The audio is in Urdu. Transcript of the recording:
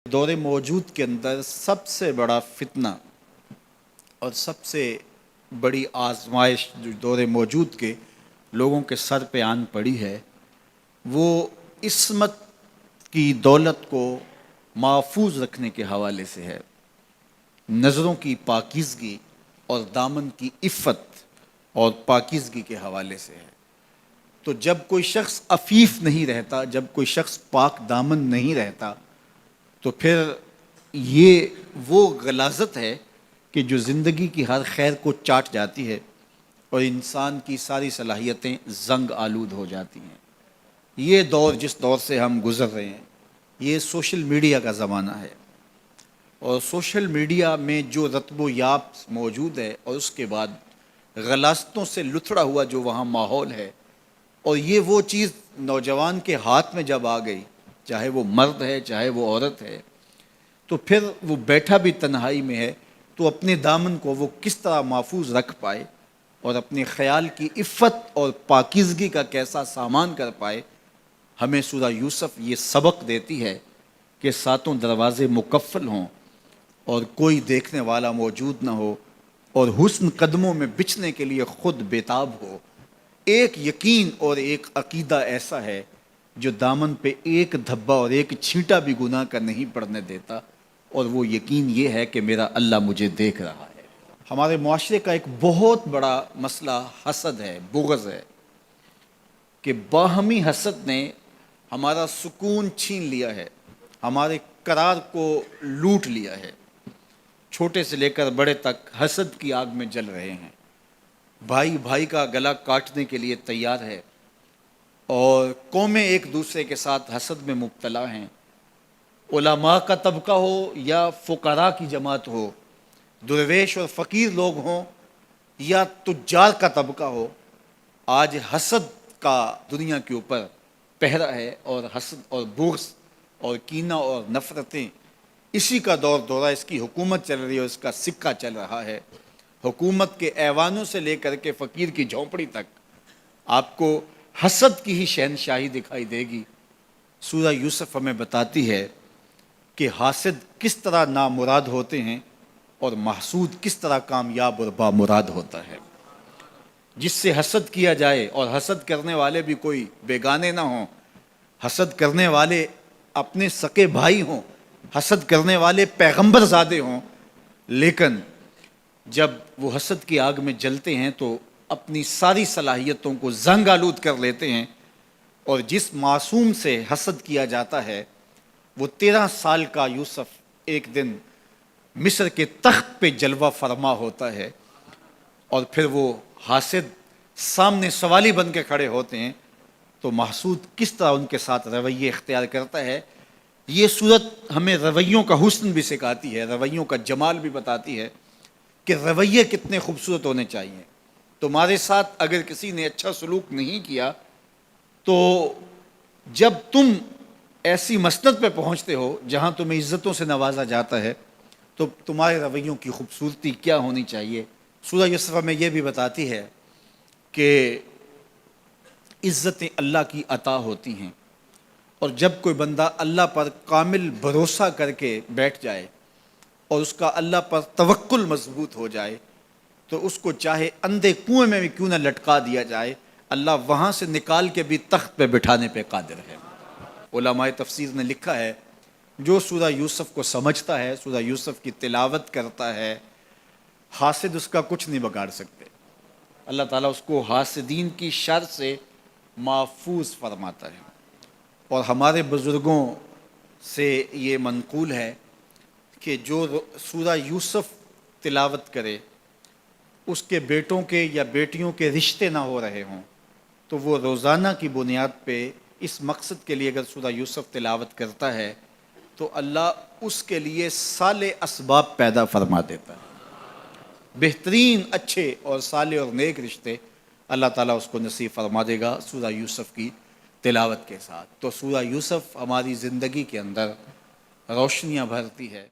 دور موجود کے اندر سب سے بڑا فتنہ اور سب سے بڑی آزمائش جو دور موجود کے لوگوں کے سر پہ آن پڑی ہے وہ عصمت کی دولت کو محفوظ رکھنے کے حوالے سے ہے، نظروں کی پاکیزگی اور دامن کی عفت اور پاکیزگی کے حوالے سے ہے۔ تو جب کوئی شخص عفیف نہیں رہتا، جب کوئی شخص پاک دامن نہیں رہتا، تو پھر یہ وہ غلاظت ہے کہ جو زندگی کی ہر خیر کو چاٹ جاتی ہے اور انسان کی ساری صلاحیتیں زنگ آلود ہو جاتی ہیں۔ یہ دور جس دور سے ہم گزر رہے ہیں یہ سوشل میڈیا کا زمانہ ہے، اور سوشل میڈیا میں جو رتب و یاب موجود ہے اور اس کے بعد غلاظتوں سے لتھڑا ہوا جو وہاں ماحول ہے، اور یہ وہ چیز نوجوان کے ہاتھ میں جب آ گئی، چاہے وہ مرد ہے چاہے وہ عورت ہے، تو پھر وہ بیٹھا بھی تنہائی میں ہے تو اپنے دامن کو وہ کس طرح محفوظ رکھ پائے اور اپنے خیال کی عفت اور پاکیزگی کا کیسا سامان کر پائے۔ ہمیں سورہ یوسف یہ سبق دیتی ہے کہ ساتوں دروازے مقفل ہوں اور کوئی دیکھنے والا موجود نہ ہو، اور حسن قدموں میں بچھنے کے لیے خود بیتاب ہو۔ ایک یقین اور ایک عقیدہ ایسا ہے جو دامن پہ ایک دھبا اور ایک چھینٹا بھی گناہ کا نہیں پڑنے دیتا، اور وہ یقین یہ ہے کہ میرا اللہ مجھے دیکھ رہا ہے۔ ہمارے معاشرے کا ایک بہت بڑا مسئلہ حسد ہے، بغض ہے، کہ باہمی حسد نے ہمارا سکون چھین لیا ہے، ہمارے قرار کو لوٹ لیا ہے۔ چھوٹے سے لے کر بڑے تک حسد کی آگ میں جل رہے ہیں، بھائی بھائی کا گلا کاٹنے کے لیے تیار ہے، اور قومیں ایک دوسرے کے ساتھ حسد میں مبتلا ہیں۔ علماء کا طبقہ ہو یا فقراء کی جماعت ہو، درویش اور فقیر لوگ ہوں یا تجار کا طبقہ ہو، آج حسد کا دنیا کے اوپر پہرا ہے، اور حسد اور بغض اور کینہ اور نفرتیں اسی کا دور دورہ، اس کی حکومت چل رہی ہے، اس کا سکہ چل رہا ہے۔ حکومت کے ایوانوں سے لے کر کے فقیر کی جھونپڑی تک آپ کو حسد کی ہی شہنشاہی دکھائی دے گی۔ سورہ یوسف ہمیں بتاتی ہے کہ حاسد کس طرح نامراد ہوتے ہیں اور محسود کس طرح کامیاب اور بامراد ہوتا ہے۔ جس سے حسد کیا جائے، اور حسد کرنے والے بھی کوئی بیگانے نہ ہوں، حسد کرنے والے اپنے سکے بھائی ہوں، حسد کرنے والے پیغمبر زادے ہوں، لیکن جب وہ حسد کی آگ میں جلتے ہیں تو اپنی ساری صلاحیتوں کو زنگ آلود کر لیتے ہیں، اور جس معصوم سے حسد کیا جاتا ہے وہ 13 سال کا یوسف ایک دن مصر کے تخت پہ جلوہ فرما ہوتا ہے، اور پھر وہ حاسد سامنے سوالی بن کے کھڑے ہوتے ہیں، تو محسود کس طرح ان کے ساتھ رویے اختیار کرتا ہے۔ یہ صورت ہمیں رویوں کا حسن بھی سکھاتی ہے، رویوں کا جمال بھی بتاتی ہے کہ رویے کتنے خوبصورت ہونے چاہیے۔ تمہارے ساتھ اگر کسی نے اچھا سلوک نہیں کیا تو جب تم ایسی مسند پہ پہنچتے ہو جہاں تمہیں عزتوں سے نوازا جاتا ہے تو تمہارے رویوں کی خوبصورتی کیا ہونی چاہیے۔ سورہ یوسف میں یہ بھی بتاتی ہے کہ عزتیں اللہ کی عطا ہوتی ہیں، اور جب کوئی بندہ اللہ پر کامل بھروسہ کر کے بیٹھ جائے اور اس کا اللہ پر توکل مضبوط ہو جائے تو اس کو چاہے اندھے کنویں میں بھی کیوں نہ لٹکا دیا جائے، اللہ وہاں سے نکال کے بھی تخت پہ بٹھانے پہ قادر ہے۔ علماء تفسیر نے لکھا ہے جو سورہ یوسف کو سمجھتا ہے، سورہ یوسف کی تلاوت کرتا ہے، حاسد اس کا کچھ نہیں بگاڑ سکتے۔ اللہ تعالیٰ اس کو حاسدین کی شر سے محفوظ فرماتا ہے۔ اور ہمارے بزرگوں سے یہ منقول ہے کہ جو سورہ یوسف تلاوت کرے اس کے بیٹوں کے یا بیٹیوں کے رشتے نہ ہو رہے ہوں تو وہ روزانہ کی بنیاد پہ اس مقصد کے لیے اگر سورہ یوسف تلاوت کرتا ہے تو اللہ اس کے لیے صالح اسباب پیدا فرما دیتا ہے، بہترین اچھے اور صالح اور نیک رشتے اللہ تعالیٰ اس کو نصیب فرما دے گا سورہ یوسف کی تلاوت کے ساتھ۔ تو سورہ یوسف ہماری زندگی کے اندر روشنیاں بھرتی ہے۔